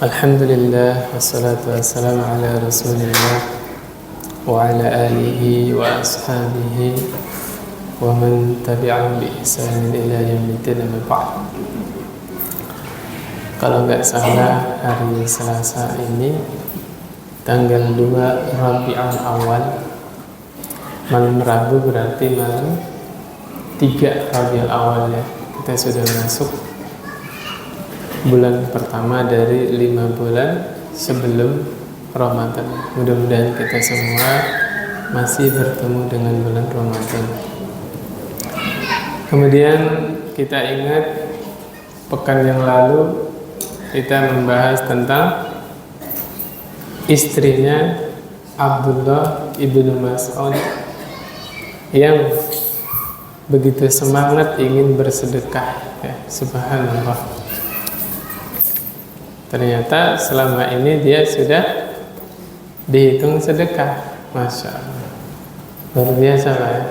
Alhamdulillah wassalatu wassalamu ala Rasulillah wa ala alihi wa ashabihi wa man tabi'ahum bi ihsanin ila yaumil ba'd. Kalau nggak salah hari Selasa ini tanggal 2 Rabiul Awal, malam Rabu berarti malam 3 Rabiul Awal ya. Kita sudah masuk bulan pertama dari 5 bulan sebelum Ramadan. Mudah-mudahan kita semua masih bertemu dengan bulan Ramadan. Kemudian kita ingat pekan yang lalu kita membahas tentang istrinya Abdullah ibnu Mas'ud yang begitu semangat ingin bersedekah ya, subhanallah. Ternyata selama ini dia sudah dihitung sedekah. Masya Allah, luar biasa lah ya.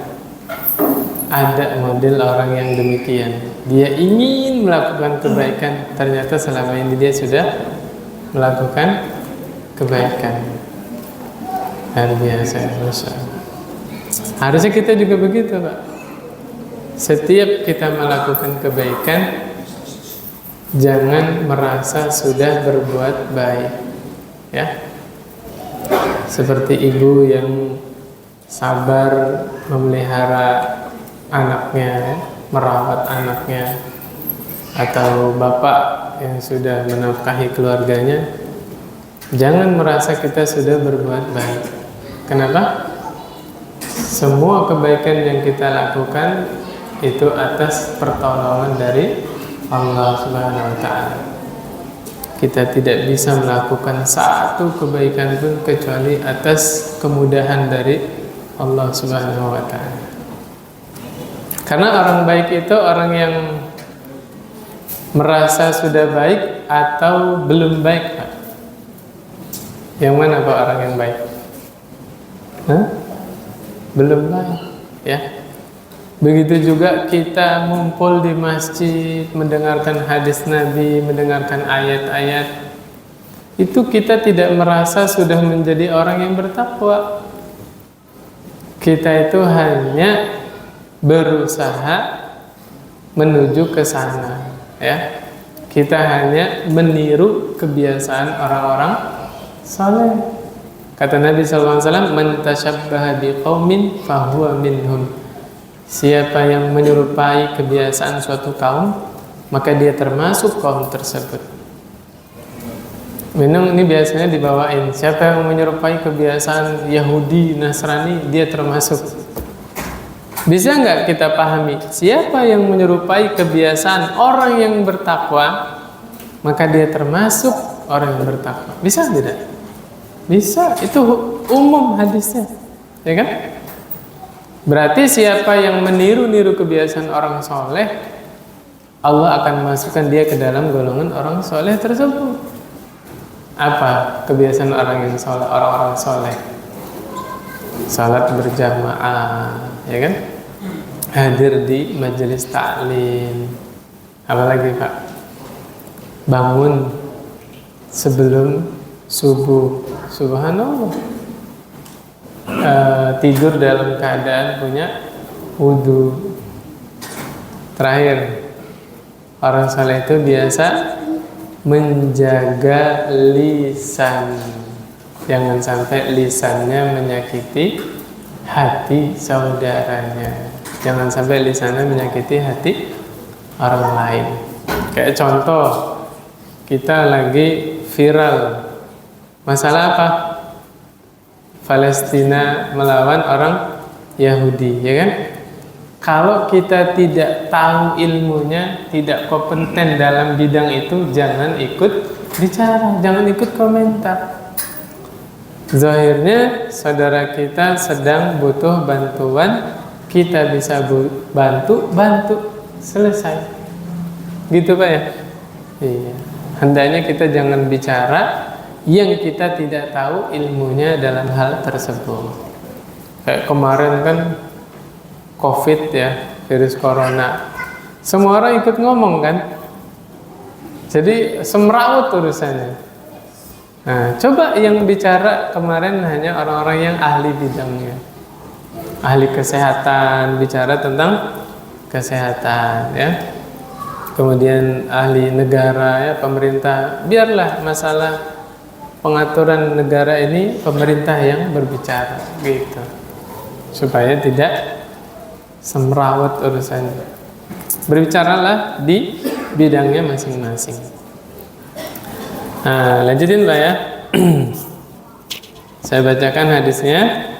Ada model orang yang demikian. Dia ingin melakukan kebaikan, ternyata selama ini dia sudah melakukan kebaikan. Luar biasa, Masya Allah. Harusnya kita juga begitu, Pak. Setiap kita melakukan kebaikan, jangan merasa sudah berbuat baik ya. Seperti ibu yang sabar memelihara anaknya, merawat anaknya, atau bapak yang sudah menafkahi keluarganya, jangan merasa kita sudah berbuat baik. Kenapa? Semua kebaikan yang kita lakukan itu atas pertolongan dari Allah Subhanahu wa ta'ala. Kita tidak bisa melakukan satu kebaikan pun kecuali atas kemudahan dari Allah Subhanahu wa ta'ala. Karena orang baik itu orang yang merasa sudah baik atau belum baik, Pak. Yang mana Pak orang yang baik? Belum baik ya. Begitu juga kita ngumpul di masjid, mendengarkan hadis Nabi, mendengarkan ayat-ayat, itu kita tidak merasa sudah menjadi orang yang bertakwa. Kita itu hanya berusaha menuju ke sana ya. Kita hanya meniru kebiasaan orang-orang saleh. Kata Nabi SAW, "Man tashabbaha biqaumin fahuwa minhum." Siapa yang menyerupai kebiasaan suatu kaum, maka dia termasuk kaum tersebut. Memang ini biasanya dibawain, siapa yang menyerupai kebiasaan Yahudi, Nasrani, dia termasuk. Bisa nggak kita pahami? Siapa yang menyerupai kebiasaan orang yang bertakwa, maka dia termasuk orang yang bertakwa. Bisa tidak? Bisa, itu umum hadisnya, ya kan? Berarti siapa yang meniru-niru kebiasaan orang soleh, Allah akan masukkan dia ke dalam golongan orang soleh tersebut. Apa kebiasaan orang yang soleh? Orang-orang soleh, salat berjamaah, ya kan? Hadir di majelis taklim. Apalagi Pak? Bangun sebelum subuh. Subhanallah. Tidur dalam keadaan punya wudu. Terakhir, orang saleh itu biasa menjaga lisan. Jangan sampai lisannya menyakiti hati saudaranya. Jangan sampai lisannya menyakiti hati orang lain. Kayak contoh, kita lagi viral masalah apa? Palestina melawan orang Yahudi, ya kan? Kalau kita tidak tahu ilmunya, tidak kompeten dalam bidang itu, jangan ikut bicara, jangan ikut komentar. Zahirnya saudara kita sedang butuh bantuan, kita bisa bantu, selesai. Gitu Pak ya? Iya. Hendaknya kita jangan bicara yang kita tidak tahu ilmunya dalam hal tersebut. Kayak kemarin kan COVID ya, virus corona. Semua orang ikut ngomong kan. Jadi semrawut urusannya. Nah, coba yang bicara kemarin hanya orang-orang yang ahli bidangnya, ahli kesehatan, bicara tentang kesehatan ya. Kemudian ahli negara ya, pemerintah. Biarlah masalah pengaturan negara ini pemerintah yang berbicara gitu. Supaya tidak semrawut urusannya. Berbicaralah di bidangnya masing-masing. Nah, lanjutin Pak ya. Saya bacakan hadisnya.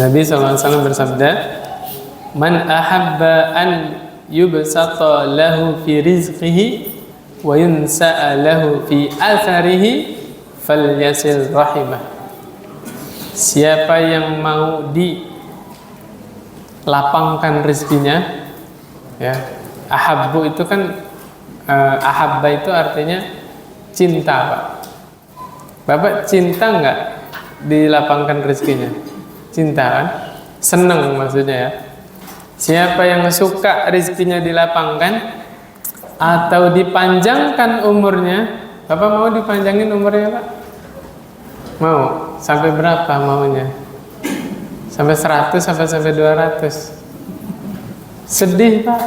Nabi SAW bersabda, "Man ahabba an yubsata lahu fi rizqihi wa yunsa'a lahu fi atharihi falyasil rahimah." Siapa yang mau dilapangkan rezekinya, ya. Ahabbu itu kan ahabba itu artinya cinta, Pak. Bapak cinta nggak dilapangkan rezekinya? Cinta kan? Seneng maksudnya ya. Siapa yang suka rezekinya dilapangkan atau dipanjangkan umurnya? Bapak mau dipanjangin umurnya, Pak? Mau? Sampai berapa maunya? Sampai 100 sampai 200? Sedih, Pak.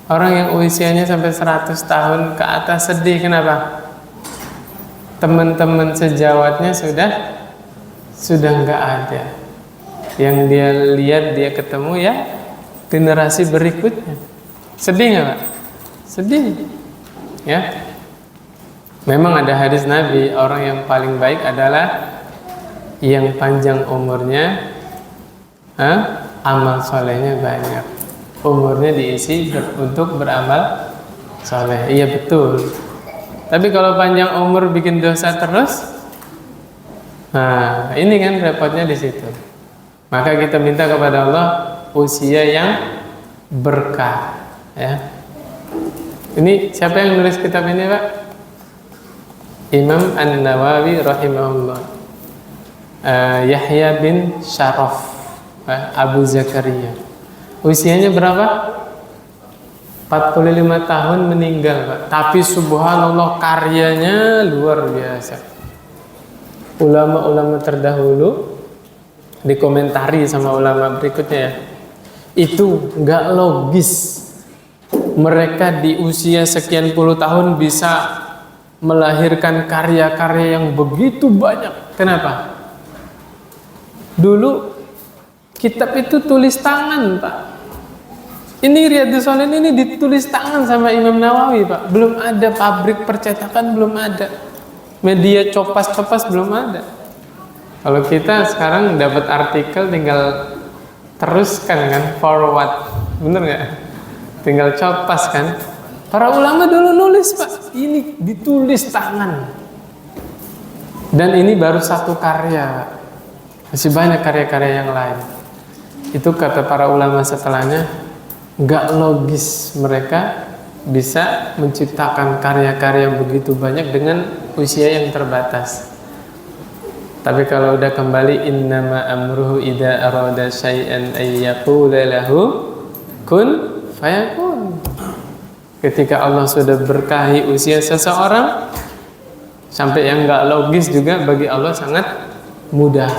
Orang yang usianya sampai 100 tahun ke atas sedih, kenapa? Teman-teman sejawatnya sudah nggak ada. Yang dia lihat, dia ketemu ya generasi berikutnya. Sedih nggak, Pak? Sedih, ya. Memang ada hadis Nabi, orang yang paling baik adalah yang panjang umurnya, amal solehnya banyak. Umurnya diisi untuk beramal soleh. Iya betul. Tapi kalau panjang umur bikin dosa terus, nah ini kan repotnya di situ. Maka kita minta kepada Allah usia yang berkah. Ya. Ini siapa yang nulis kitab ini, Pak? Imam An-Nawawi rahimahullah. Yahya bin Syaraf Abu Zakaria. Usianya berapa? 45 tahun meninggal, Pak. Tapi subhanallah karyanya luar biasa. Ulama-ulama terdahulu dikomentari sama ulama berikutnya ya. Itu nggak logis. Mereka di usia sekian puluh tahun bisa melahirkan karya-karya yang begitu banyak. Kenapa? Dulu kitab itu tulis tangan, Pak. Ini Riyadhus Shalihin ini ditulis tangan sama Imam Nawawi, Pak. Belum ada pabrik percetakan, belum ada. Media copas-copas belum ada. Kalau kita sekarang dapat artikel tinggal teruskan kan, forward. Bener nggak? Tinggal copas kan. Para ulama dulu nulis, Pak. Ini ditulis tangan. Dan ini baru satu karya. Masih banyak karya-karya yang lain. Itu kata para ulama setelahnya, nggak logis mereka bisa menciptakan karya-karya yang begitu banyak dengan usia yang terbatas. Tapi kalau udah kembali, innama amruhu idza arada syai'an ay yaqula lahu kun fayakun. Ketika Allah sudah berkahi usia seseorang, sampai yang nggak logis juga bagi Allah sangat mudah.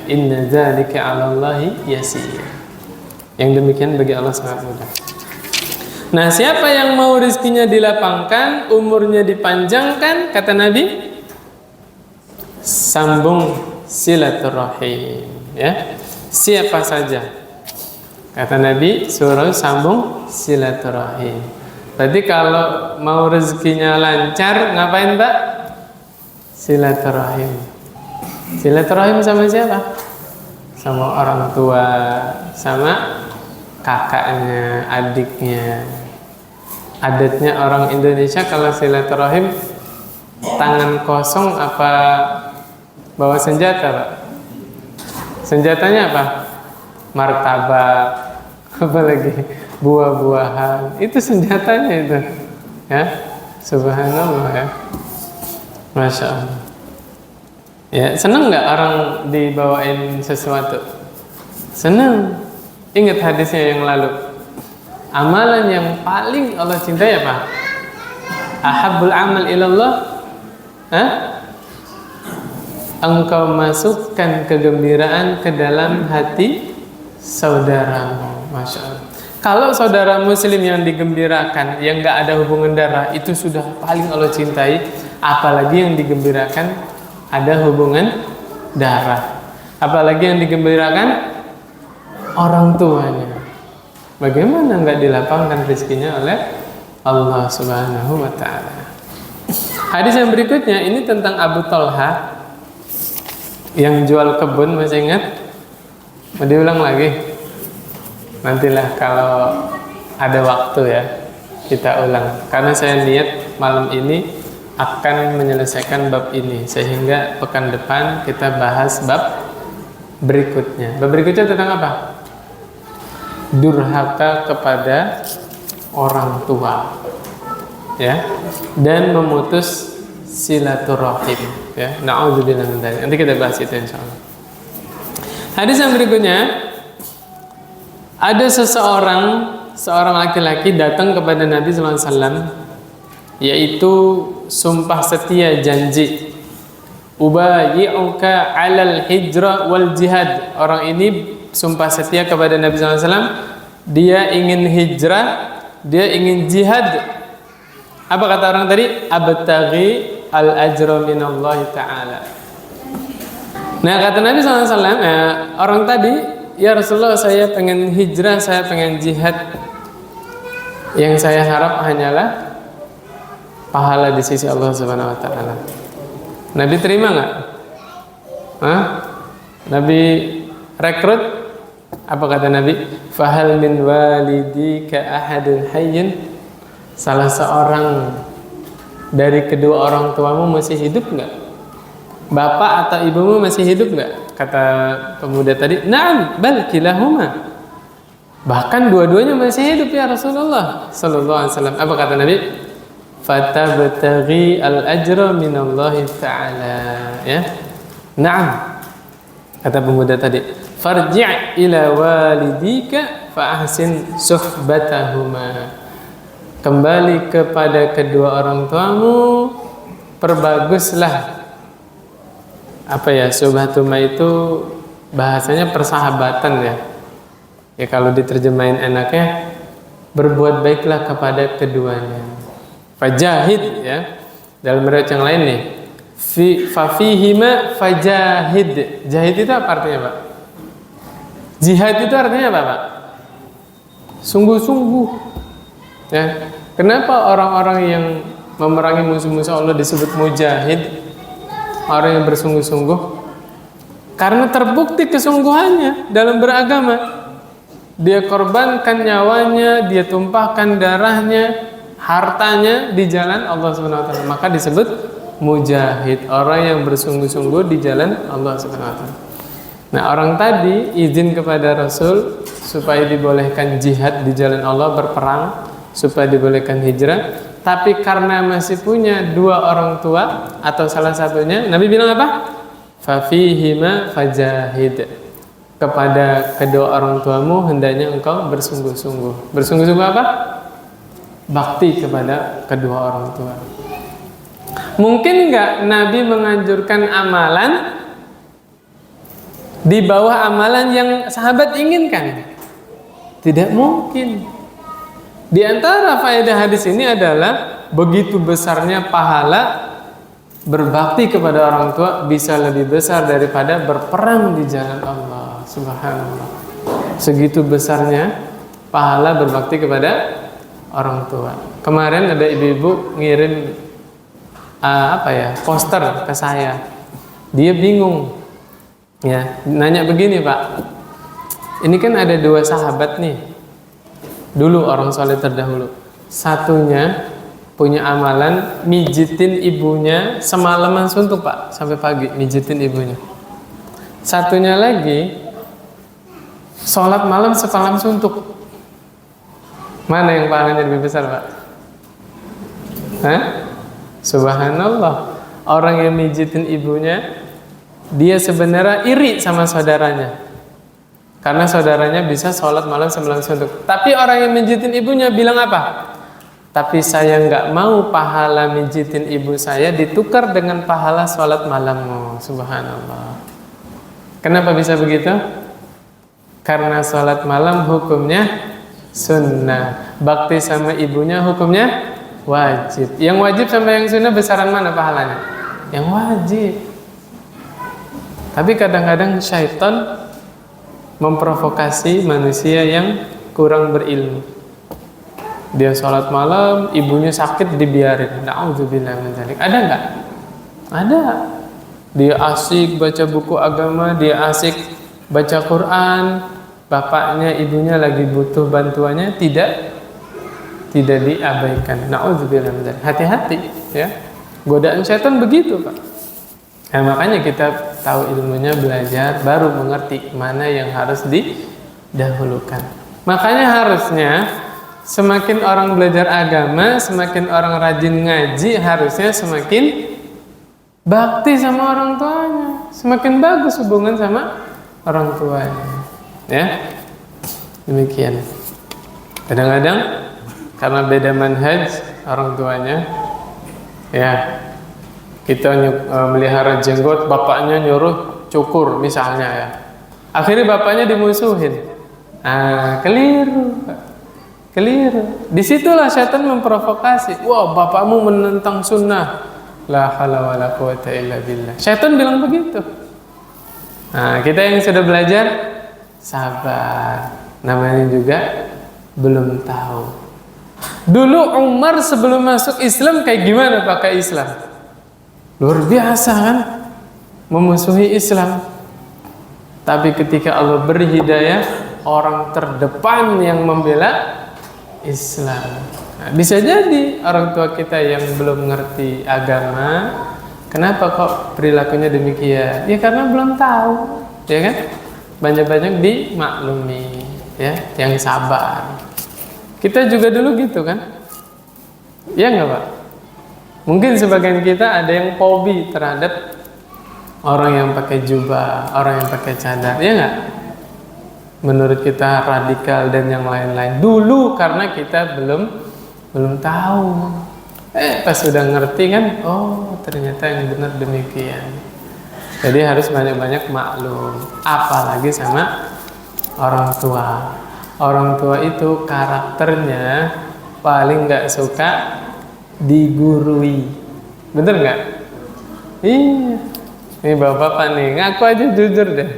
Inna dzalika 'alallahi yasir. Yang demikian bagi Allah sangat mudah. Nah, siapa yang mau rezekinya dilapangkan, umurnya dipanjangkan, kata Nabi, sambung silaturahim. Ya, siapa saja. Kata Nabi, suruh sambung silaturahim. Berarti kalau mau rezekinya lancar, ngapain, Pak? Silaturahim. Silaturahim sama siapa? Sama orang tua, sama kakaknya, adiknya. Adatnya orang Indonesia kalau silaturahim tangan kosong apa bawa senjata, Pak? Senjatanya apa? Martabak, apa lagi? Buah-buahan. Itu senjatanya itu. Ya. Subhanallah ya. Masya Allah. Ya, senang nggak orang dibawain sesuatu? Senang. Ingat hadisnya yang lalu. Amalan yang paling Allah cintai apa? Ahabbul amal ilallah Hah? Engkau masukkan kegembiraan ke dalam hati saudaramu. Masya Allah. Kalau saudara muslim yang digembirakan, yang gak ada hubungan darah, itu sudah paling Allah cintai. Apalagi yang digembirakan ada hubungan darah. Apalagi yang digembirakan orang tuanya. Bagaimana gak dilapangkan rezekinya oleh Allah Subhanahu wa ta'ala. Hadis yang berikutnya ini tentang Abu Talha yang jual kebun, masih ingat? Mau diulang lagi? Nantilah kalau ada waktu ya, kita ulang. Karena saya niat malam ini akan menyelesaikan bab ini, sehingga pekan depan kita bahas bab berikutnya. Bab berikutnya tentang apa? Durhaka kepada orang tua, ya, dan memutus silaturahim, ya. Na'udzubillah min dzalik. Nanti kita bahas itu insyaallah. Hadis yang berikutnya, ada seorang laki-laki datang kepada Nabi sallallahu alaihi wasallam, yaitu sumpah setia janji. Ubayyi'uka 'alal hijrah wal jihad. Orang ini sumpah setia kepada Nabi sallallahu alaihi wasallam, dia ingin hijrah, dia ingin jihad. Apa kata orang tadi? Abtaghi al-ajra minallahi ta'ala. Nah, kata Nabi SAW, orang tadi, ya Rasulullah, saya pengen hijrah, saya pengen jihad. Yang saya harap hanyalah pahala di sisi Allah Subhanahu wa ta'ala. Nabi terima nggak? Nabi rekrut? Apa kata Nabi? Fahal min walidika ahadun hayyin? Salah seorang dari kedua orang tuamu masih hidup nggak? Bapak atau ibumu masih hidup nggak? Kata pemuda tadi, na'am, bal kilahuma. Bahkan dua-duanya masih hidup ya Rasulullah sallallahu alaihi wasallam. Apa kata Nabi? Fatabtaghi al-ajra minallahi ta'ala, ya. Na'am. Kata pemuda tadi, farji' ila walidika fa ahsin suhbatahuma. Kembali kepada kedua orang tuamu, perbaguslah. Apa ya, suhbatuma itu bahasanya persahabatan ya. Ya kalau diterjemahin enaknya, berbuat baiklah kepada keduanya. Fajahid ya. Dalam riwayat yang lain nih, fafihima fajahid. Jahid itu apa artinya, Pak? Jihad itu artinya apa, Pak? Sungguh-sungguh. Ya. Kenapa orang-orang yang memerangi musuh-musuh Allah disebut mujahid? Orang yang bersungguh-sungguh, karena terbukti kesungguhannya dalam beragama. Dia korbankan nyawanya, dia tumpahkan darahnya, hartanya di jalan Allah Subhanahu wa taala. Maka disebut mujahid, orang yang bersungguh-sungguh di jalan Allah Subhanahu wa taala. Nah, orang tadi izin kepada Rasul supaya dibolehkan jihad di jalan Allah, berperang, supaya dibolehkan hijrah. Tapi karena masih punya dua orang tua atau salah satunya, Nabi bilang apa? Fafihima fajahid. Kepada kedua orang tuamu hendaknya engkau bersungguh-sungguh. Bersungguh-sungguh apa? Bakti kepada kedua orang tua. Mungkin nggak Nabi menganjurkan amalan di bawah amalan yang sahabat inginkan? Tidak mungkin. Di antara faedah hadis ini adalah begitu besarnya pahala berbakti kepada orang tua bisa lebih besar daripada berperang di jalan Allah. Subhanallah. Segitu besarnya pahala berbakti kepada orang tua. Kemarin ada ibu-ibu ngirim poster ke saya. Dia bingung. Ya, nanya begini, Pak. Ini kan ada dua sahabat nih. Dulu orang soleh terdahulu, satunya punya amalan mijitin ibunya semalaman suntuk, Pak, sampai pagi mijitin ibunya. Satunya lagi sholat malam semalam suntuk. Mana yang pahalanya lebih besar, Pak? Subhanallah. Orang yang mijitin ibunya, dia sebenarnya iri sama saudaranya. Karena saudaranya bisa sholat malam sembilan suntuk. Tapi orang yang menjitin ibunya bilang apa? tapi saya nggak mau pahala mijitin ibu saya ditukar dengan pahala sholat malammu. Subhanallah. Kenapa bisa begitu? Karena sholat malam hukumnya sunnah, bakti sama ibunya hukumnya wajib. Yang wajib sama yang sunnah besaran mana pahalanya? Yang wajib. Tapi kadang-kadang syaitan memprovokasi manusia yang kurang berilmu. Dia sholat malam, ibunya sakit dibiarin. Na'udzubillah min dzalik. Ada nggak? Ada. Dia asik baca buku agama, dia asik baca Quran, bapaknya, ibunya lagi butuh bantuannya, tidak diabaikan. Na'udzubillah min dzalik. Hati-hati ya. Godaan syaitan begitu, Pak. Nah, makanya kita tahu ilmunya, belajar, baru mengerti mana yang harus didahulukan. Makanya harusnya semakin orang belajar agama, semakin orang rajin ngaji, harusnya semakin bakti sama orang tuanya, semakin bagus hubungan sama orang tuanya. Ya, demikian. Kadang-kadang karena beda manhaj orang tuanya, ya, kita melihara jenggot, bapaknya nyuruh cukur misalnya ya. Akhirnya bapaknya dimusuhin. Keliru. Disitulah syaitan memprovokasi. Wah, bapakmu menentang sunnah. La haula wala quwata illa billah. Syaitan bilang begitu. Nah, kita yang sudah belajar sabar. Namanya juga belum tahu. Dulu Umar sebelum masuk Islam kayak gimana pakai Islam? Luar biasa kan, memusuhi Islam. Tapi ketika Allah beri hidayah, orang terdepan yang membela Islam. Nah, bisa jadi orang tua kita yang belum ngerti agama, kenapa kok perilakunya demikian? Ya karena belum tahu, ya kan? Banyak-banyak dimaklumi, ya, yang sabar. Kita juga dulu gitu kan? Ya nggak, Pak? Mungkin sebagian kita ada yang fobi terhadap orang yang pakai jubah, orang yang pakai cadar, ya nggak? Menurut kita radikal dan yang lain-lain. Dulu karena kita belum tahu. Pas sudah ngerti kan, oh ternyata yang benar demikian. Jadi harus banyak-banyak maklum. Apalagi sama orang tua. Orang tua itu karakternya paling nggak suka digurui, bener nggak? Iya, ini bapak-bapak nih, ngaku aja jujur deh.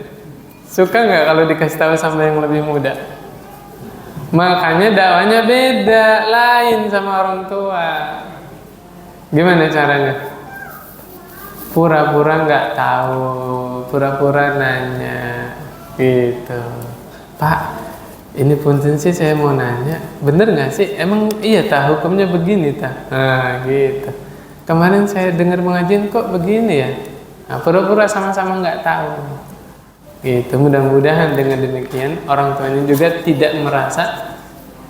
Suka nggak kalau dikasih tahu sama yang lebih muda? Makanya dakwahnya beda, lain sama orang tua. Gimana caranya? Pura-pura nggak tahu, pura-pura nanya, gitu. Pak, ini punten sih saya mau nanya, bener nggak sih? Emang iya tah hukumnya begini tah? Nah gitu. Kemarin saya dengar pengajian kok begini ya. Nah, pura-pura sama-sama nggak tahu. Gitu. Mudah-mudahan dengan demikian orang tuanya juga tidak merasa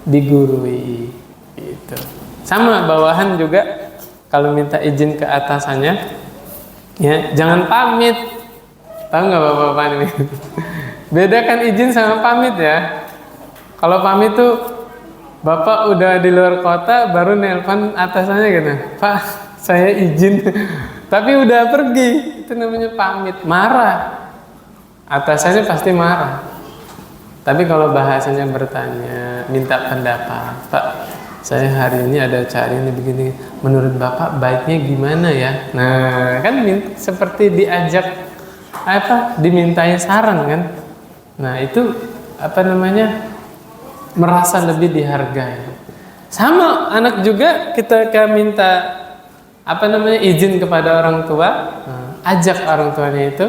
digurui. Gitu. Sama bawahan juga kalau minta izin ke atasannya, ya jangan pamit. Tahu nggak bapak-bapak ini? Bedakan izin sama pamit ya. Kalau pamit tuh bapak udah di luar kota baru nelpon atasannya gitu, Pak saya izin, tapi udah pergi, itu namanya pamit. Marah, atasannya pasti marah. Tapi kalau bahasanya bertanya, minta pendapat, Pak saya hari ini ada acara ini begini, menurut bapak baiknya gimana ya? Nah kan seperti diajak dimintai saran kan? Nah itu merasa lebih dihargai. Sama anak juga kita minta izin kepada orang tua, ajak orang tuanya itu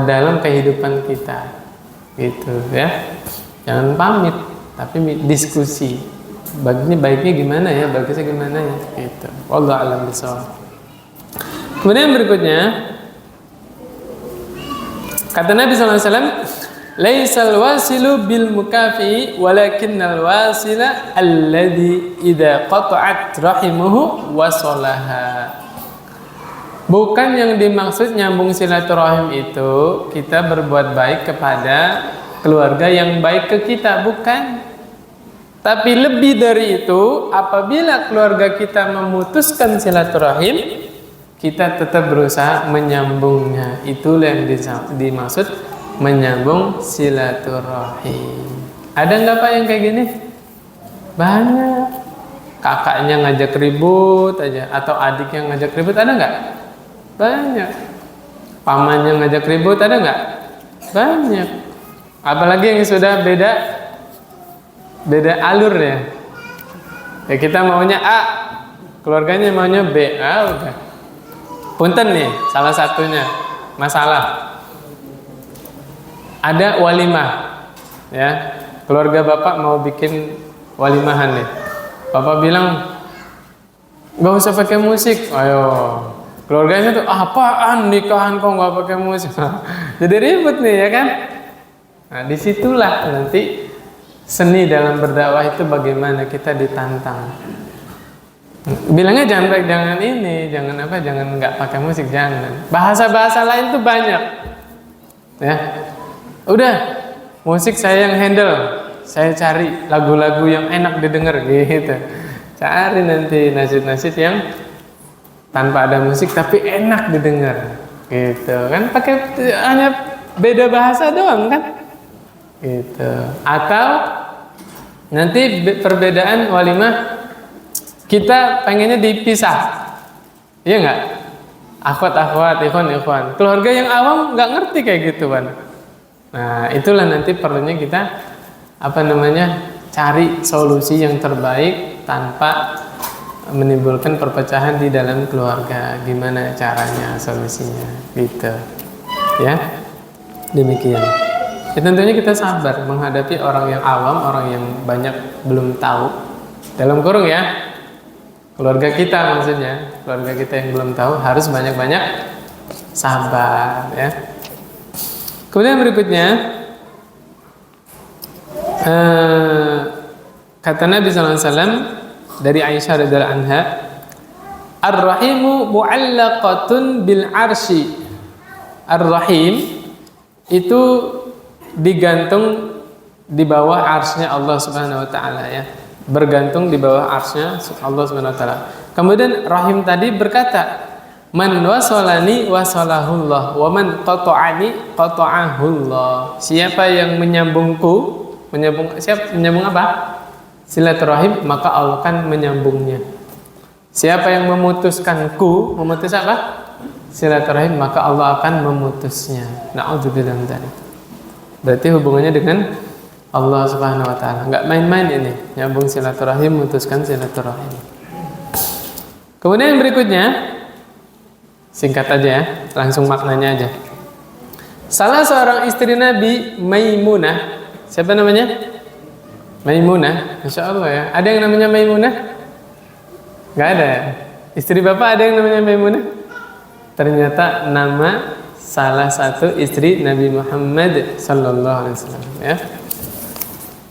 dalam kehidupan kita, gitu ya. Jangan pamit, tapi diskusi. Baiknya gimana ya, bagusnya gimana ya, gitu. Wallahu a'lam bishawab. Kemudian berikutnya kata Nabi SAW, laisal wasilu bil mukafi walakinnal wasila alladhi idza qata'at rahimuhu wasalaha. Bukan yang dimaksud nyambung silaturahim itu kita berbuat baik kepada keluarga yang baik ke kita, bukan. Tapi lebih dari itu, apabila keluarga kita memutuskan silaturahim, kita tetap berusaha menyambungnya. Itulah yang dimaksud menyambung silaturahim. Ada nggak Pak yang kayak gini? Banyak. Kakaknya ngajak ribut aja, atau adiknya ngajak ribut, ada nggak? Banyak. Pamannya ngajak ribut, ada nggak? Banyak. Apalagi yang sudah beda alur ya. Ya kita maunya A, keluarganya maunya B. Udah. Punten nih, salah satunya masalah. Ada walimah, ya. Keluarga bapak mau bikin walimahan nih. Bapak bilang, nggak usah pakai musik. Ayo, keluarganya tuh apaan nikahan kok nggak pakai musik? Jadi ribut nih ya kan? Nah disitulah nanti seni dalam berdakwah itu bagaimana kita ditantang. Bilangnya jangan ini, jangan nggak pakai musik, jangan. Bahasa lain tuh banyak, ya. Udah, musik saya yang handle. Saya cari lagu-lagu yang enak didengar gitu. Cari nanti nasyid-nasyid yang tanpa ada musik tapi enak didengar. Gitu kan, pakai hanya beda bahasa doang kan? Gitu. Atau nanti perbedaan walimah kita pengennya dipisah. Iya enggak? Akhwat, ikhwan. Keluarga yang awam nggak ngerti kayak gitu kan. Nah, itulah nanti perlunya kita cari solusi yang terbaik tanpa menimbulkan perpecahan di dalam keluarga. Gimana caranya, solusinya, gitu. Ya, demikian. Ya, tentunya kita sabar menghadapi orang yang awam, orang yang banyak belum tahu. Dalam kurung ya, keluarga kita maksudnya, keluarga kita yang belum tahu harus banyak-banyak sabar. Ya. Kemudian berikutnya. Kata Nabi SAW dari Aisyah radhiyallahu anha, ar-rahimu mu'allaqatun bil arsy. Ar-rahim itu digantung di bawah arsy-nya Allah Subhanahu wa taala ya. Bergantung di bawah arsy-nya Allah Subhanahu wa taala. Kemudian rahim tadi berkata, man wasolani wasolahullah wa man qata'ani qata'ahullah. Siapa yang menyambungku, menyambung apa? Silaturahim, maka Allah akan menyambungnya. Siapa yang memutuskanku, memutus apa? Silaturahim, maka Allah akan memutusnya. Na'udzubillah min dzalik. Berarti hubungannya dengan Allah Subhanahu wa taala. Enggak main-main ini, nyambung silaturahim, memutuskan silaturahim. Kemudian yang berikutnya, singkat aja ya, langsung maknanya aja. Salah seorang istri Nabi, Maimunah. Siapa namanya? Maimunah. Masya Allah ya. Ada yang namanya Maimunah? Gak ada ya? Istri bapak ada yang namanya Maimunah? Ternyata nama salah satu istri Nabi Muhammad Sallallahu Alaihi Wasallam ya.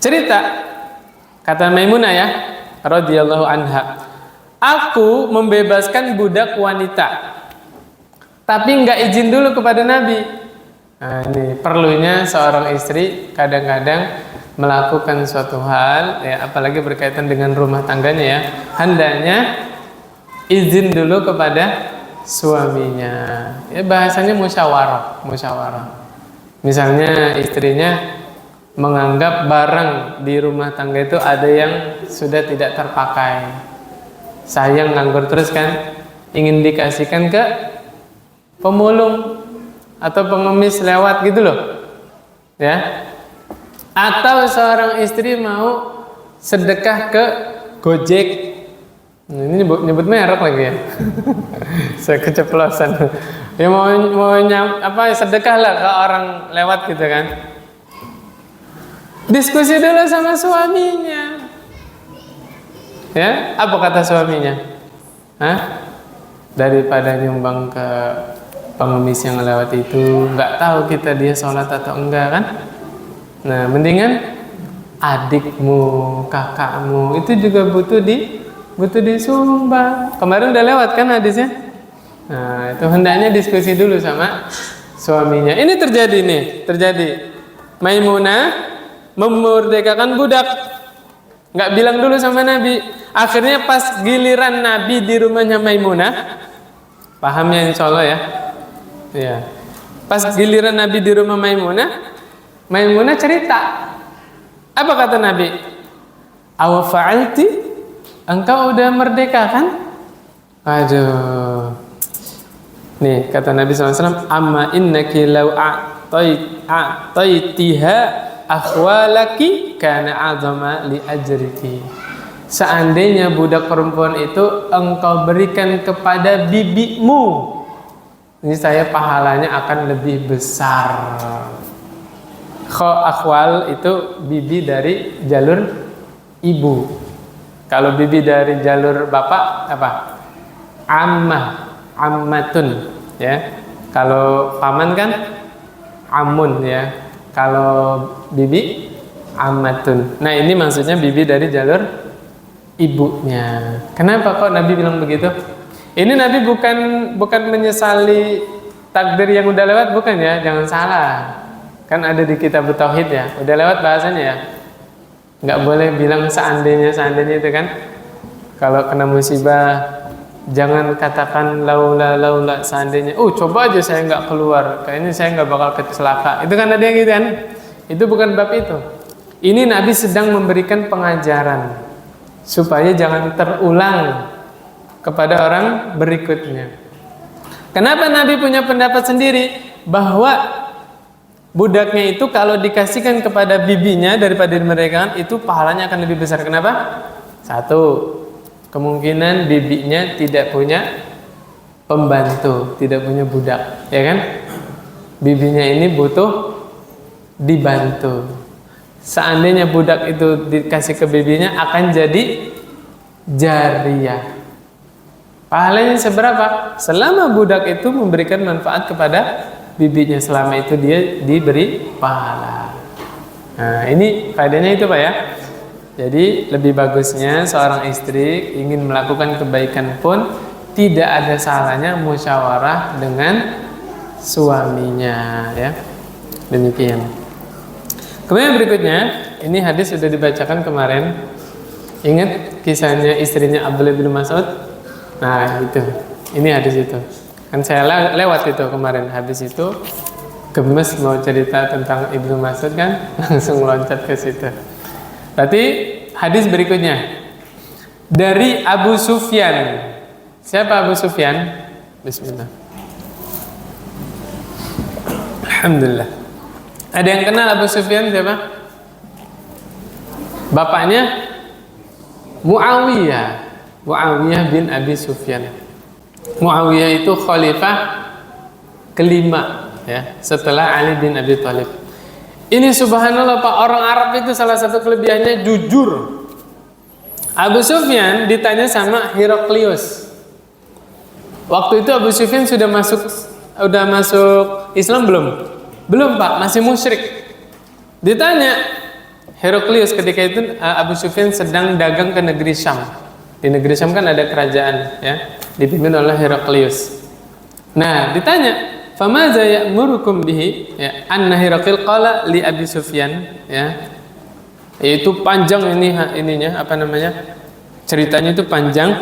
Cerita, kata Maimunah ya, radhiyallahu anha, aku membebaskan budak wanita, tapi nggak izin dulu kepada Nabi. Nah, ini perlunya seorang istri kadang-kadang melakukan suatu hal, ya, apalagi berkaitan dengan rumah tangganya ya, hendaknya izin dulu kepada suaminya. Ya, bahasanya musyawarah. Misalnya istrinya menganggap barang di rumah tangga itu ada yang sudah tidak terpakai, sayang nganggur terus kan, ingin dikasihkan ke pemulung atau pengemis lewat gitu loh, ya. Atau seorang istri mau sedekah ke Gojek, ini nyebut merek lagi ya. Saya keceplosan. Ya mau sedekah lah ke orang lewat gitu kan. Diskusi dulu sama suaminya. Ya, apa kata suaminya? Daripada nyumbang ke pengemis yang lewat itu, nggak tahu kita dia sholat atau enggak kan? Nah, mendingan adikmu, kakakmu itu juga butuh disumbang. Kemarin udah lewat kan hadisnya? Nah, itu hendaknya diskusi dulu sama suaminya. Ini terjadi. Maimunah memerdekakan budak, nggak bilang dulu sama Nabi. Akhirnya pas giliran Nabi di rumahnya Maimunah, paham ya insya Allah ya? Ya. Pas giliran Nabi di rumah Maimunah, Maimunah cerita. Apa kata Nabi? Awa fa'alti? Engkau udah merdeka kan? Aduh. Nih kata Nabi SAW, amma innaki law a'taitiha akhwalaki kana azama li ajriki. Seandainya budak perempuan itu engkau berikan kepada bibimu, ini saya pahalanya akan lebih besar. Akhwal itu bibi dari jalur ibu. Kalau bibi dari jalur bapak apa? Ammatun ya. Kalau paman kan amun ya. Kalau bibi ammatun. Nah, ini maksudnya bibi dari jalur ibunya. Kenapa kok Nabi bilang begitu? Ini Nabi bukan menyesali takdir yang udah lewat, bukan ya, jangan salah. Kan ada di kitab Tauhid ya, udah lewat bahasanya ya. Nggak boleh bilang seandainya itu kan. Kalau kena musibah, jangan katakan laula seandainya. Coba aja saya nggak keluar, kayaknya saya nggak bakal kecelakaan. Itu kan ada yang gitu kan? Itu bukan bab itu. Ini Nabi sedang memberikan pengajaran supaya jangan terulang kepada orang berikutnya. Kenapa Nabi punya pendapat sendiri bahwa budaknya itu kalau dikasihkan kepada bibinya daripada mereka itu pahalanya akan lebih besar. Kenapa? Satu, kemungkinan bibinya tidak punya pembantu, tidak punya budak, ya kan? Bibinya ini butuh dibantu. Seandainya budak itu dikasih ke bibinya akan jadi jariyah. Pahalanya seberapa? Selama budak itu memberikan manfaat kepada bibinya, selama itu dia diberi pahala. Nah, ini faedahnya itu Pak ya. Jadi lebih bagusnya seorang istri ingin melakukan kebaikan pun tidak ada salahnya musyawarah dengan suaminya ya. Demikian. Kemudian berikutnya, ini hadis sudah dibacakan kemarin. Ingat kisahnya istrinya Abdullah bin Mas'ud? Nah, itu. Ini hadis itu. Kan saya lewat itu kemarin. Habis itu gemes mau cerita tentang Ibnu Mas'ud kan, langsung loncat ke situ. Berarti hadis berikutnya dari Abu Sufyan. Siapa Abu Sufyan? Bismillah. Alhamdulillah. Ada yang kenal Abu Sufyan siapa? Bapaknya Muawiyah bin Abi Sufyan. Muawiyah itu khalifah kelima ya, setelah Ali bin Abi Thalib. Ini subhanallah Pak, orang Arab itu salah satu kelebihannya jujur. Abu Sufyan ditanya sama Heraklius. Waktu itu Abu Sufyan sudah masuk Islam belum? Belum Pak, masih musyrik. Ditanya Heraklius ketika itu Abu Sufyan sedang dagang ke negeri Syam. Di negeri Syam kan ada kerajaan ya, dipimpin oleh Heraklius. Nah, ditanya, "Famaza ya'murukum bihi?" Ya, anna Herakil qala li Abi Sufyan ya. Itu panjang ininya apa namanya? Ceritanya itu panjang.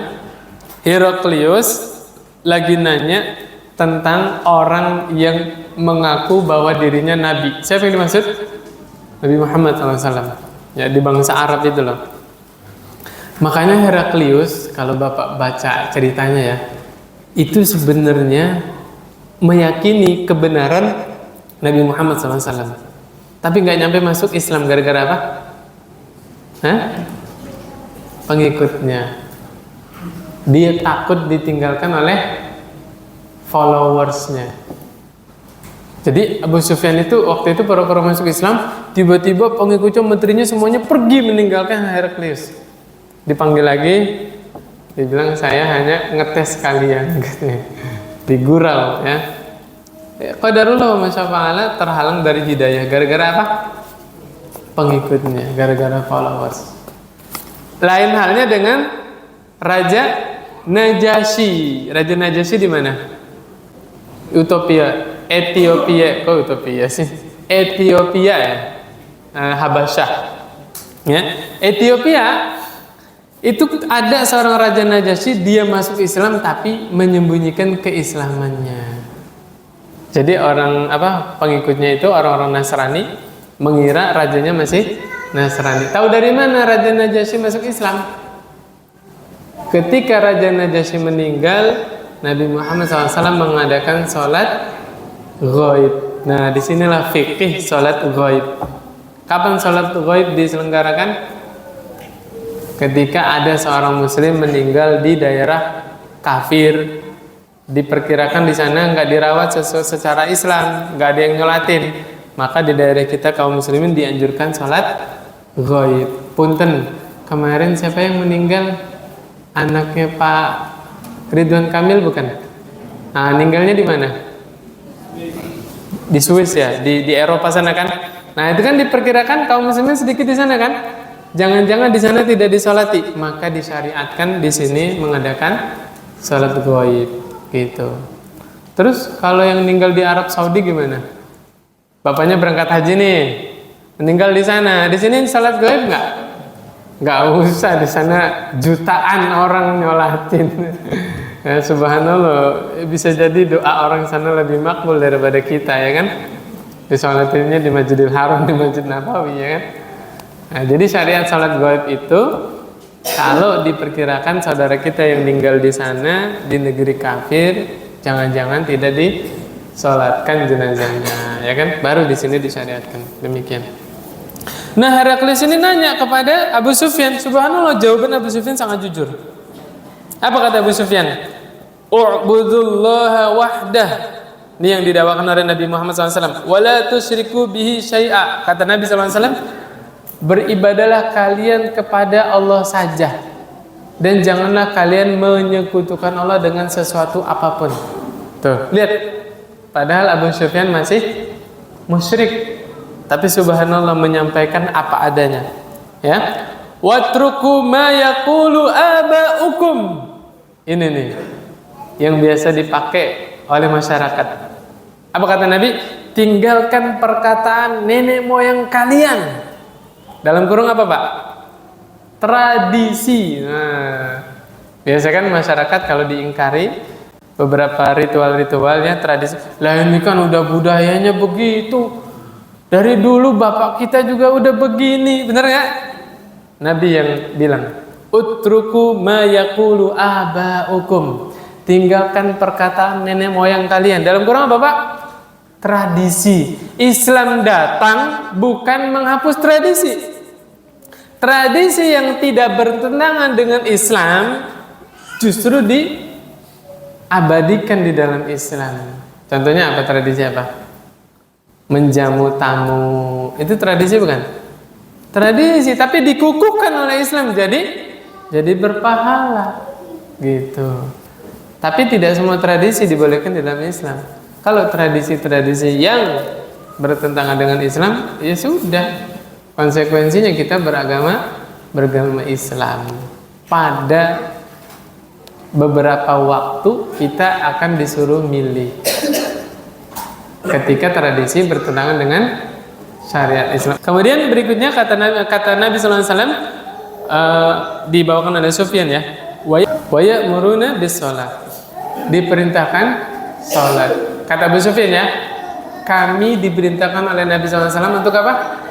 Heraklius lagi nanya tentang orang yang mengaku bahwa dirinya nabi. Siapa yang dimaksud? Nabi Muhammad SAW. Ya, di bangsa Arab itu loh. Makanya Heraklius, kalau Bapak baca ceritanya ya, itu sebenarnya meyakini kebenaran Nabi Muhammad SAW. Tapi nggak nyampe masuk Islam gara-gara apa? Pengikutnya. Dia takut ditinggalkan oleh followersnya. Jadi Abu Sufyan itu waktu itu pura-pura masuk Islam, tiba-tiba pengikutnya, menterinya semuanya pergi meninggalkan Heraklius. Dipanggil lagi, dibilang saya hanya ngetes kalian, digurau ya. Qadarullah masyaallah terhalang dari hidayah gara-gara apa? Pengikutnya, gara-gara followers. Lain halnya dengan Raja Najasyi. Raja Najasyi di mana? Ethiopia ya, Habasyah. Ya, Ethiopia itu ada seorang raja Najasyi, dia masuk Islam tapi menyembunyikan keislamannya. Jadi pengikutnya itu orang-orang Nasrani mengira rajanya masih Nasrani. Tahu dari mana raja Najasyi masuk Islam? Ketika raja Najasyi meninggal, Nabi Muhammad SAW mengadakan sholat ghaib. Nah, disinilah fikih sholat ghaib. Kapan sholat ghaib diselenggarakan? Ketika ada seorang muslim meninggal di daerah kafir, diperkirakan di sana nggak dirawat secara Islam, nggak ada yang nyolatin, maka di daerah kita kaum muslimin dianjurkan sholat ghaib. Punten, kemarin siapa yang meninggal? Anaknya Pak Ridwan Kamil bukan? Nah, meninggalnya di mana? Di Swiss ya, di Eropa sana kan? Nah, itu kan diperkirakan kaum muslimin sedikit di sana kan? Jangan-jangan di sana tidak disolati, maka disyariatkan di sini mengadakan sholat ghaib. Gitu. Terus kalau yang meninggal di Arab Saudi gimana? Bapaknya berangkat haji nih, meninggal di sana. Di sini salat gaib nggak? Nggak usah, di sana jutaan orang nyolatin. Ya, subhanallah, bisa jadi doa orang sana lebih makbul daripada kita, ya kan? Disolatinnya di Masjidil Haram, di Masjid Nabawi, ya kan? Nah, jadi syariat salat gaib itu, kalau diperkirakan saudara kita yang meninggal di sana di negeri kafir, jangan-jangan tidak disolatkan jenazahnya, ya kan? Baru di sini disyariatkan demikian. Nah, Heraklius ini nanya kepada Abu Sufyan. Subhanallah, jawaban Abu Sufyan sangat jujur. Apa kata Abu Sufyan? U'budullaha wahdah. Ini yang didakwakan oleh Nabi Muhammad SAW. Wala tusyriku bihi syai'a. Kata Nabi SAW, beribadalah kalian kepada Allah saja, dan janganlah kalian menyekutukan Allah dengan sesuatu apapun. Tuh, lihat. Padahal Abu Sufyan masih musyrik, tapi subhanallah menyampaikan apa adanya. Ya. Watruku ma yaqulu aba'ukum. Ini nih yang biasa dipakai oleh masyarakat. Apa kata Nabi? Tinggalkan perkataan nenek moyang kalian. Dalam kurung apa, Pak? Tradisi. Nah, biasa kan masyarakat kalau diingkari beberapa ritual-ritualnya, tradisi. Lah ini kan udah budayanya begitu. Dari dulu bapak kita juga udah begini. Benar nggak? Nabi yang bilang, utruku ma yaqulu aba'ukum. Tinggalkan perkataan nenek moyang kalian. Dalam kurung apa, Pak? Tradisi. Islam datang bukan menghapus tradisi. Tradisi yang tidak bertentangan dengan Islam justru diabadikan di dalam Islam. Contohnya apa? Tradisi apa? Menjamu tamu. Itu tradisi bukan? Tradisi, tapi dikukuhkan oleh Islam jadi berpahala. Gitu. Tapi tidak semua tradisi dibolehkan di dalam Islam. Kalau tradisi-tradisi yang bertentangan dengan Islam, ya sudah, konsekuensinya kita beragama Islam. Pada beberapa waktu kita akan disuruh milih. Ketika tradisi bertentangan dengan syariat Islam. Kemudian berikutnya kata Nabi Sallallahu Alaihi Wasallam, dibawakan oleh Sufyan ya, wa ya'muruna bis-shalah. Diperintahkan salat. Kata Abu Sufyan ya, kami diperintahkan oleh Nabi SAW untuk apa?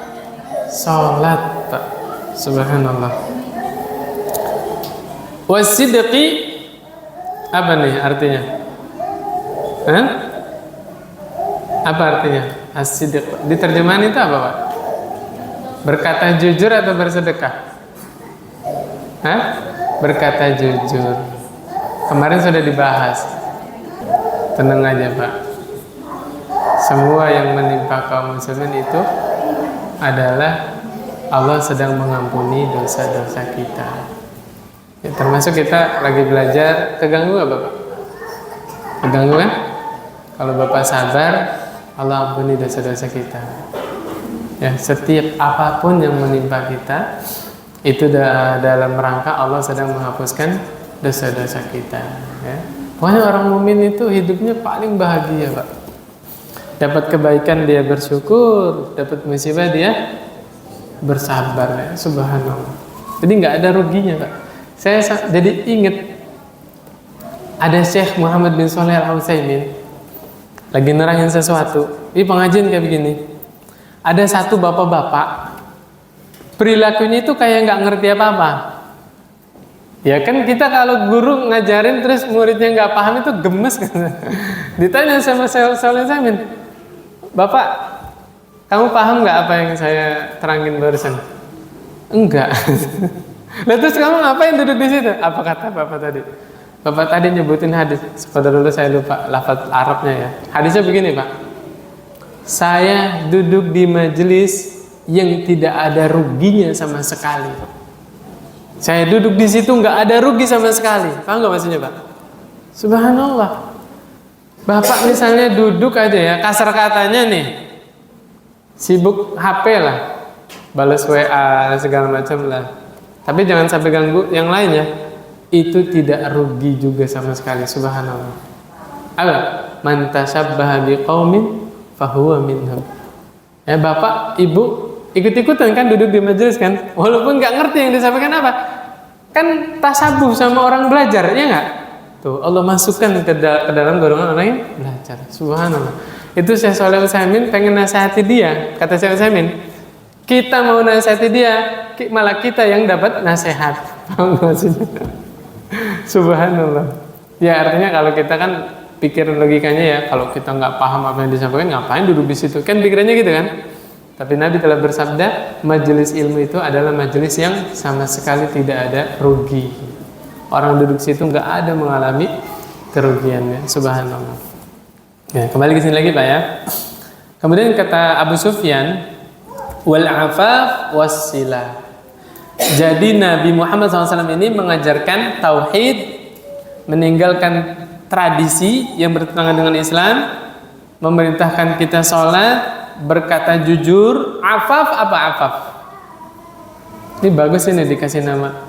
Salat, Pak. Subhanallah. Wasidqi, apa nih artinya? Hah? Apa artinya? As-sidq. Di terjemahan itu apa, Pak? Berkata jujur atau bersedekah? Hah? Berkata jujur. Kemarin sudah dibahas. Tenang aja, Pak. Semua yang menimpa kaum muslimin itu adalah Allah sedang mengampuni dosa-dosa kita. Ya, termasuk kita lagi belajar, keganggu nggak, Bapak? Keganggu kan? Kalau Bapak sabar, Allah ampuni dosa-dosa kita. Ya, setiap apapun yang menimpa kita itu dalam rangka Allah sedang menghapuskan dosa-dosa kita. Ya. Pokoknya orang mukmin itu hidupnya paling bahagia, Pak. Dapat kebaikan dia bersyukur, dapat musibah dia bersabar ya, subhanallah. Jadi nggak ada ruginya Pak. Saya jadi inget ada Syekh Muhammad bin Shalih Al-Utsaimin lagi nerangin sesuatu. Ini pengajian kayak begini. Ada satu bapak-bapak perilakunya itu kayak nggak ngerti apa-apa. Ya kan kita kalau guru ngajarin terus muridnya nggak paham itu gemes kan. Ditanya sama Syekh Shalih Al-Utsaimin, Bapak, kamu paham nggak apa yang saya terangin barusan? Enggak. Lalu terus kamu ngapain duduk di situ? Apa kata Bapak tadi? Bapak tadi nyebutin hadis. Sebentar dulu saya lupa lafaz Arabnya ya. Hadisnya begini Pak. Saya duduk di majelis yang tidak ada ruginya sama sekali. Saya duduk di situ nggak ada rugi sama sekali. Paham nggak maksudnya Pak? Subhanallah. Bapak misalnya duduk aja ya, kasar katanya nih, sibuk HP lah, balas WA segala macam lah. Tapi jangan sampai ganggu yang lain ya. Itu tidak rugi juga sama sekali. Subhanallah. Man tashabbaha biqaumin fahuwa minhum. Ya Bapak, Ibu ikut-ikutan kan duduk di majelis kan, walaupun nggak ngerti yang disampaikan apa, kan tasabuh sama orang belajar, ya nggak? Tuh Allah masukkan ke dalam golongan orang yang belajar. Subhanallah. Itu Syekh Shalih Al-Utsaimin pengen nasihati dia, kata Syekh Utsaimin, kita mau nasihati dia, malah kita yang dapat nasihat. Paham maksudnya? Subhanallah. Ya artinya kalau kita kan pikir logikanya ya, kalau kita nggak paham apa yang disampaikan, ngapain duduk di situ? Kan pikirannya gitu kan? Tapi Nabi telah bersabda, majelis ilmu itu adalah majelis yang sama sekali tidak ada rugi. Orang duduk situ nggak ada mengalami kerugiannya. Subhanallah. Ya, kembali ke sini lagi Pak ya. Kemudian kata Abu Sufyan, wal afaf wassilah. Jadi Nabi Muhammad SAW ini mengajarkan tauhid, meninggalkan tradisi yang bertentangan dengan Islam, memerintahkan kita sholat, berkata jujur. Afaf apa afaf? Ini bagus ini dikasih nama.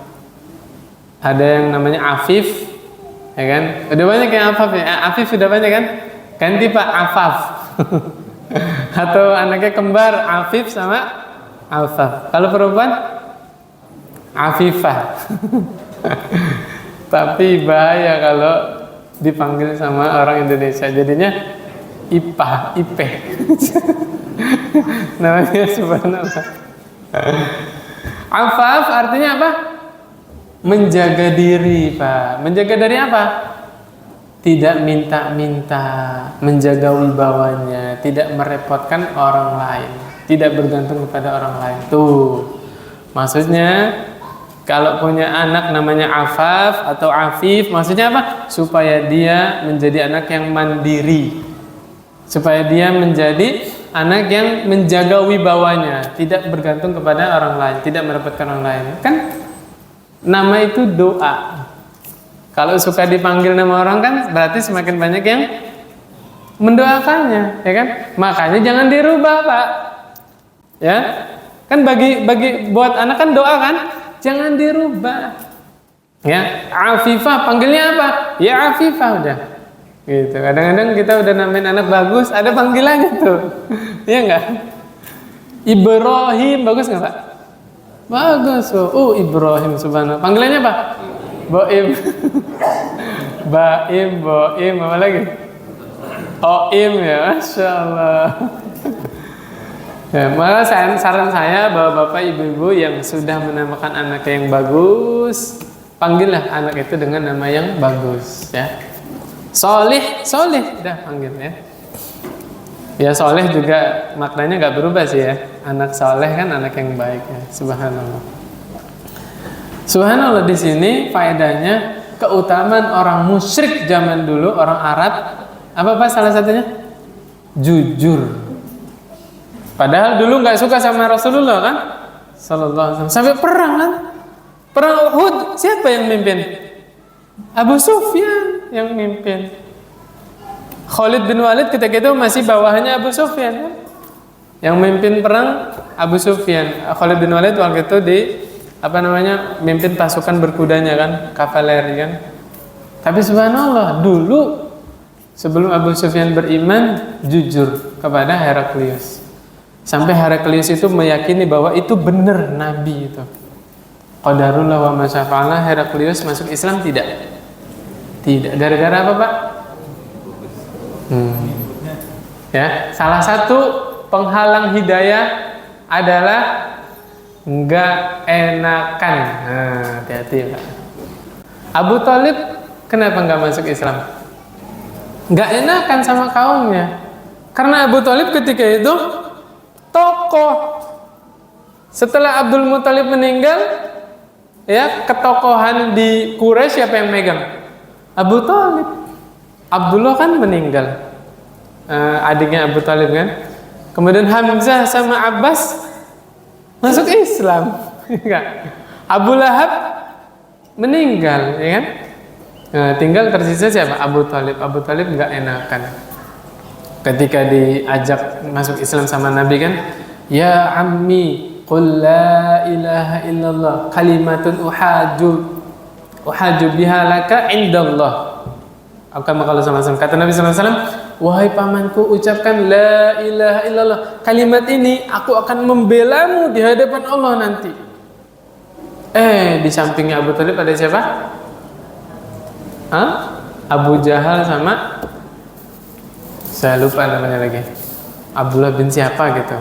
Ada yang namanya Afif, ya kan? Udah banyak yang Afaf ya. Afif sudah banyak kan? Ganti Pak Afaf. Atau anaknya kembar Afif sama Afaf. Kalau perempuan Afifah. Tapi bahaya kalau dipanggil sama orang Indonesia, jadinya Ipah, Ipeh. Namanya subhanallah. Afaf artinya apa? Menjaga diri Pak. Menjaga dari apa? Tidak minta-minta, menjaga wibawanya, tidak merepotkan orang lain, tidak bergantung kepada orang lain. Tuh maksudnya kalau punya anak namanya Afaf atau Afif, maksudnya apa? Supaya dia menjadi anak yang mandiri, supaya dia menjadi anak yang menjaga wibawanya, tidak bergantung kepada orang lain, tidak merepotkan orang lain. Kan nama itu doa. Kalau suka dipanggil nama orang kan berarti semakin banyak yang mendoakannya, ya kan? Makanya jangan dirubah Pak. Ya, kan bagi buat anak kan doa kan, jangan dirubah. Ya, Afifah panggilnya apa? Ya Afifah udah. Gitu. Kadang-kadang kita udah namain anak bagus, ada panggilannya tuh. Iya enggak? Ibrahim bagus enggak Pak? Bagus. Oh, Ibrahim subhanallah. Panggilannya apa? Boim. Baim, Boim, apa lagi? Oim ya, Masya Allah. Ya, malah saran saya bahwa bapak ibu-ibu yang sudah menamakan anak yang bagus, panggillah anak itu dengan nama yang bagus ya. Solih, udah panggil ya. Ya soleh juga maknanya nggak berubah sih ya. Anak soleh kan anak yang baik ya. Subhanallah. Subhanallah, di sini faedahnya keutamaan orang musyrik zaman dulu, orang Arab. Apa Pak salah satunya? Jujur. Padahal dulu nggak suka sama Rasulullah kan? Sallallahu alaihi wasallam. Sampai perang kan? Perang Uhud, siapa yang mimpin? Abu Sufyan yang mimpin. Khalid bin Walid ketika itu masih bawahannya Abu Sufyan kan? Yang mimpin perang Abu Sufyan. Khalid bin Walid waktu itu mimpin pasukan berkudanya kan, kavaleri kan. Tapi subhanallah, dulu sebelum Abu Sufyan beriman, jujur kepada Heraklius. Sampai Heraklius itu meyakini bahwa itu benar Nabi itu. Qadarullah wa masyafa'ala, Heraklius masuk Islam tidak? Tidak. Gara-gara apa, Pak? Ya, salah satu penghalang hidayah adalah nggak enakan. Nah, hati-hati, Pak. Abu Thalib kenapa nggak masuk Islam? Nggak enakan sama kaumnya. Karena Abu Thalib ketika itu tokoh. Setelah Abdul Muthalib meninggal, ya, ketokohan di Quraisy siapa yang megang? Abu Thalib. Abdullah kan meninggal, adiknya Abu Thalib kan. Kemudian Hamzah sama Abbas masuk Islam. Abu Lahab meninggal, ya kan? Tinggal tersisa siapa? Abu Thalib. Abu Thalib nggak enakan ketika diajak masuk Islam sama Nabi kan. Ya ammi, qul la ilaha illallah kalimatun uhaju biha laka indallah. Kalau SAW kata Nabi SAW, wahai pamanku, ucapkan la ilaha illallah. Kalimat ini aku akan membelamu di hadapan Allah nanti. Di sampingnya Abu Thalib ada siapa? Abu Jahal sama saya lupa namanya lagi. Abdullah bin siapa gitu.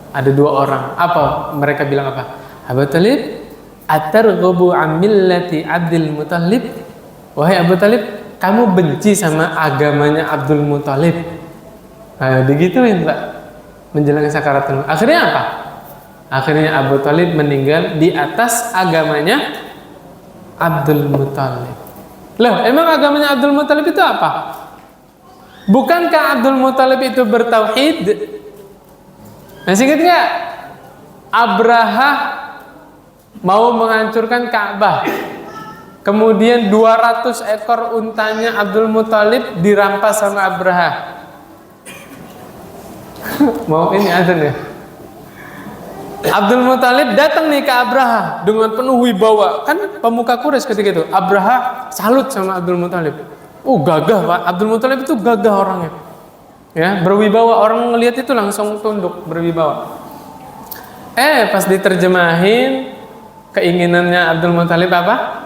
Ada dua orang. Apa mereka bilang apa? Abu Thalib, atarghabu an millati Abdul Muthalib? Wahai Abu Thalib, kamu benci sama agamanya Abdul Muthalib? Digituin, Pak, menjelang sakaratul maut. Akhirnya apa? Akhirnya Abu Thalib meninggal di atas agamanya Abdul Muthalib. Loh, emang agamanya Abdul Muthalib itu apa? Bukankah Abdul Muthalib itu bertauhid? Masih ingat nggak? Abraha mau menghancurkan Ka'bah. Kemudian 200 ekor untanya Abdul Muthalib dirampas sama Abraha. Mau ini azan ya? Abdul Muthalib datang nih ke Abraha dengan penuh wibawa. Kan pemuka Quraisy ketika itu. Abraha salut sama Abdul Muthalib. Gagah, Pak. Abdul Muthalib itu gagah orangnya. Ya, berwibawa. Orang ngelihat itu langsung tunduk, berwibawa. Pas diterjemahin, keinginannya Abdul Muthalib apa?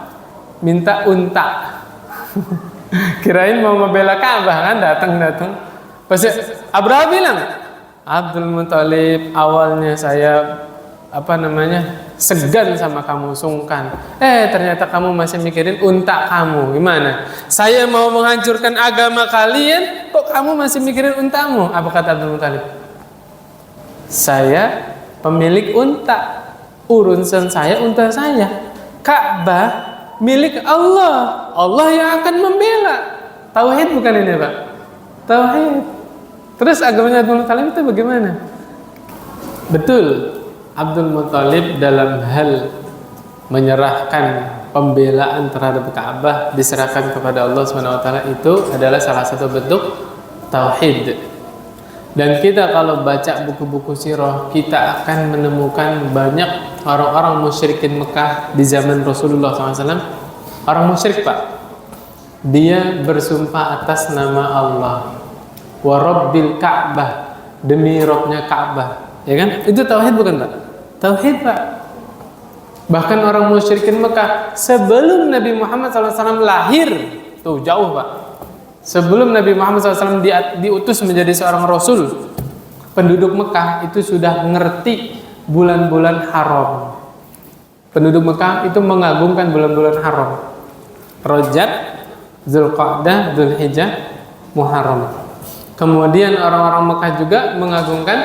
Minta unta. Kirain mau membela Ka'bah kan, datang. Pasti Abraha bilang, Abdul Muthalib, awalnya saya segan sama kamu, sungkan. Ternyata kamu masih mikirin unta kamu. Gimana? Saya mau menghancurkan agama kalian, kok kamu masih mikirin untamu? Apa kata Abdul Muthalib? Saya pemilik unta. Urusan saya unta saya. Ka'bah milik Allah. Allah yang akan membela. Tauhid bukan ini, Pak? Tauhid. Terus agamanya Abdul Muthalib itu bagaimana? Betul, Abdul Muthalib dalam hal menyerahkan pembelaan terhadap Ka'bah diserahkan kepada Allah SWT itu adalah salah satu bentuk tauhid. Dan kita kalau baca buku-buku sirah, kita akan menemukan banyak orang-orang musyrikin Mekah di zaman Rasulullah SAW. Orang musyrik, Pak, dia bersumpah atas nama Allah, wa rabbil Ka'bah, demi Robnya Ka'bah, ya kan? Itu tauhid bukan, Pak? Tauhid, Pak. Bahkan orang musyrikin Mekah sebelum Nabi Muhammad SAW lahir, tuh jauh, Pak. Sebelum Nabi Muhammad SAW diutus menjadi seorang Rasul, penduduk Mekah itu sudah ngerti bulan-bulan haram. Penduduk Mekah itu mengagungkan bulan-bulan haram. Rajab, Zulqa'dah, Dzulhijjah, Muharram. Kemudian orang-orang Mekah juga mengagungkan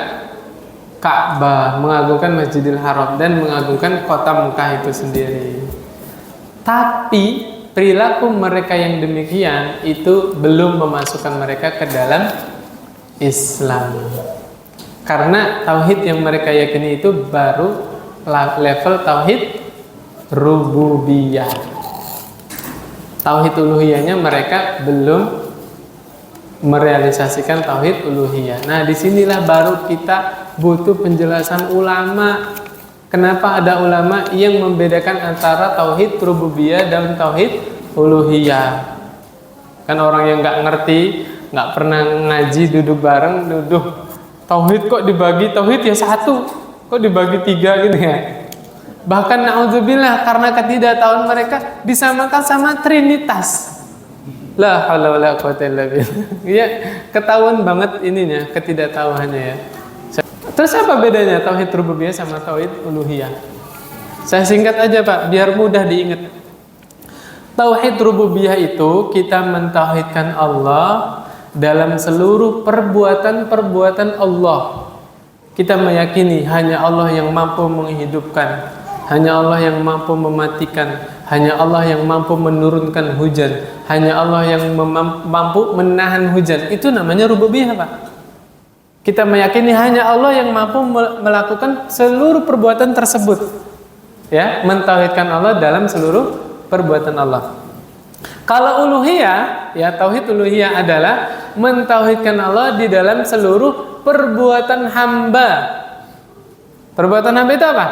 Ka'bah, mengagungkan Masjidil Haram, dan mengagungkan kota Mekah itu sendiri. Tapi perilaku mereka yang demikian itu belum memasukkan mereka ke dalam Islam. Karena tauhid yang mereka yakini itu baru level tauhid rububiyah. Tauhid uluhiyahnya mereka belum merealisasikan tauhid uluhiyah. Nah, disinilah baru kita butuh penjelasan ulama. Kenapa ada ulama yang membedakan antara tauhid rububiyah dan tauhid uluhiyah? Kan orang yang nggak ngerti, nggak pernah ngaji, duduk bareng, Tauhid kok dibagi, tauhid ya satu, kok dibagi tiga gitu ya. Bahkan naudzubillah karena ketidaktahuan mereka disamakan sama trinitas. La haula wala quwata illa billah. Ya, ketahuan banget ininya, ketidaktahuannya ya. Terus apa bedanya tauhid rububiyah sama tauhid uluhiyah? Saya singkat aja Pak, biar mudah diingat. Tauhid rububiyah itu kita mentauhidkan Allah dalam seluruh perbuatan-perbuatan Allah. Kita meyakini hanya Allah yang mampu menghidupkan, hanya Allah yang mampu mematikan, hanya Allah yang mampu menurunkan hujan, hanya Allah yang mampu menahan hujan. Itu namanya rububiyah Pak. Kita meyakini hanya Allah yang mampu melakukan seluruh perbuatan tersebut. Ya, mentauhidkan Allah dalam seluruh perbuatan Allah. Kalau uluhiyah, ya tauhid uluhiyah adalah mentauhidkan Allah di dalam seluruh perbuatan hamba. Perbuatan hamba itu apa?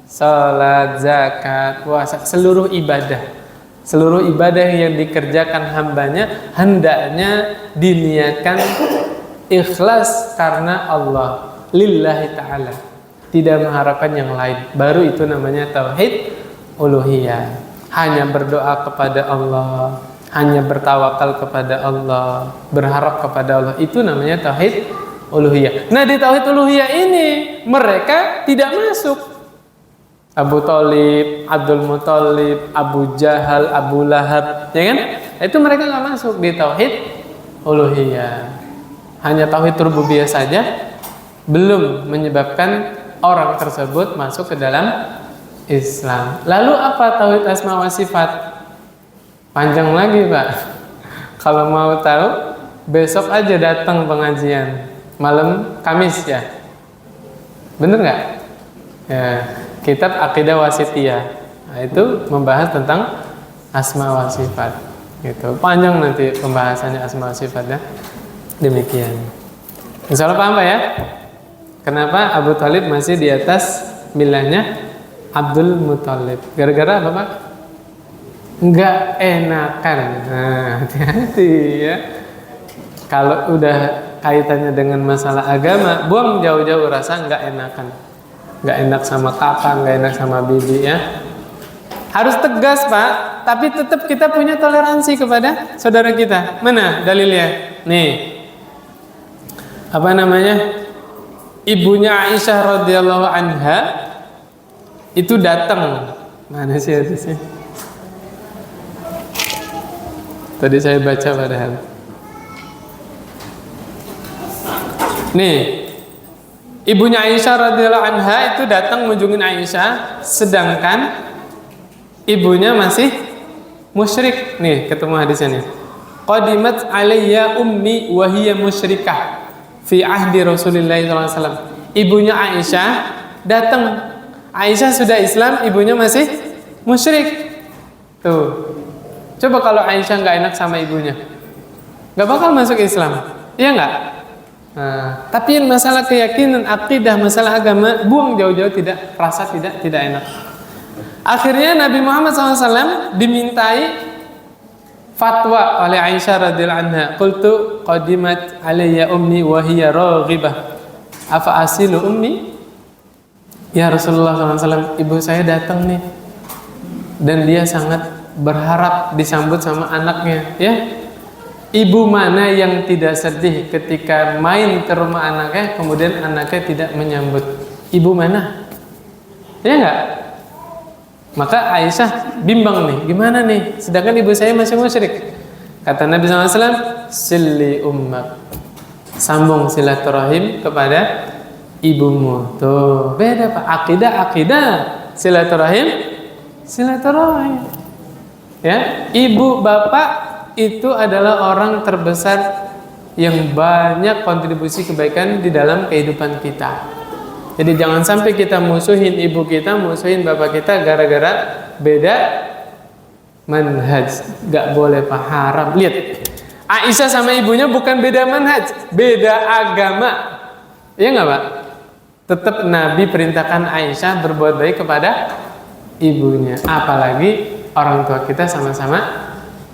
Salat, zakat, puasa, seluruh ibadah. Seluruh ibadah yang dikerjakan hambanya hendaknya diniatkan ikhlas karena Allah, lillahi ta'ala, tidak mengharapkan yang lain. Baru itu namanya tauhid uluhiyah. Hanya berdoa kepada Allah, hanya bertawakal kepada Allah, berharap kepada Allah, itu namanya tauhid uluhiyah. Nah, di tauhid uluhiyah ini mereka tidak masuk. Abu Thalib, Abdul Muthalib, Abu Jahal, Abu Lahab, ya kan? Itu mereka nggak masuk di tauhid uluhiyah. Hanya tauhid rububiyah saja belum menyebabkan orang tersebut masuk ke dalam Islam. Lalu apa tauhid asma wa sifat? Panjang lagi Pak. Kalau mau tahu besok aja datang pengajian malam Kamis ya. Bener nggak? Ya, kitab Aqidah Wasithiyah. Nah, itu membahas tentang asma wa sifat. Gitu. Panjang nanti pembahasannya asma wa sifat ya. Demikian. Insya Allah paham Pak ya? Kenapa Abu Thalib masih di atas milahnya Abdul Muthalib? Gara-gara apa Pak? Nggak enakan. Nah, hati-hati ya. Kalau udah kaitannya dengan masalah agama, buang jauh-jauh rasa nggak enakan. Nggak enak sama kakak, nggak enak sama bibi ya. Harus tegas Pak, tapi tetap kita punya toleransi kepada saudara kita. Mana dalilnya? Nih. Apa namanya? Ibunya Aisyah radhiyallahu anha itu datang. Mana sih hadisnya? Tadi saya baca padahal. Nih, ibunya Aisyah radhiyallahu anha itu datang mengunjungi Aisyah, sedangkan ibunya masih musyrik. Nih, ketemu hadisnya nih. Qadimat alayya ummi wa hiya musyrikah fi ahdi Rasulillah SAW. Ibunya Aisyah datang. Aisyah sudah Islam, ibunya masih musyrik. Tuh. Coba kalau Aisyah nggak enak sama ibunya, nggak bakal masuk Islam, iya nggak? Nah, tapi masalah keyakinan, akidah, masalah agama, buang jauh-jauh, tidak rasa tidak enak. Akhirnya Nabi Muhammad SAW dimintai fatwa oleh Aisyah radhiyallahu anha. Qultu qadimat alayya ummi wa hiya raghibah. Afa asilu ummi? Ya Rasulullah SAW, ibu saya datang nih dan dia sangat berharap disambut sama anaknya, ya. Ibu mana yang tidak sedih ketika main ke rumah anaknya kemudian anaknya tidak menyambut? Ibu mana? Ya enggak? Maka Aisyah bimbang nih, gimana nih? Sedangkan ibu saya masih musyrik. Kata Nabi SAW, silli ummak, sambung silaturahim kepada ibumu. Tuh, beda Pak. Akidah, silaturahim. Ya, ibu bapak itu adalah orang terbesar yang banyak kontribusi kebaikan di dalam kehidupan kita. Jadi jangan sampai kita musuhin ibu kita, musuhin bapak kita gara-gara beda manhaj. Gak boleh Pak, haram. Lihat, Aisyah sama ibunya bukan beda manhaj, beda agama. Iya nggak Pak? Tetap Nabi perintahkan Aisyah berbuat baik kepada ibunya. Apalagi orang tua kita sama-sama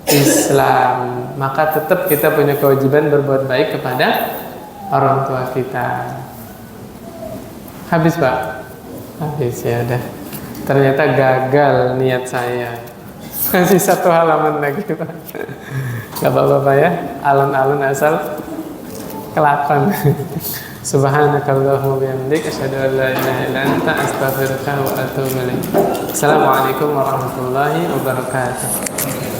Islam, maka tetap kita punya kewajiban berbuat baik kepada orang tua kita. Habis Pak? Habis ya udah. Ternyata gagal niat saya. Masih satu halaman lagi Pak. Gak apa-apa Pak ya. Alun-alun asal kelakon. Subhanakallahumma bihamdik asyhadu an la ilaha illa anta astaghfiruka wa atubu ilaik. Assalamualaikum warahmatullahi wabarakatuh.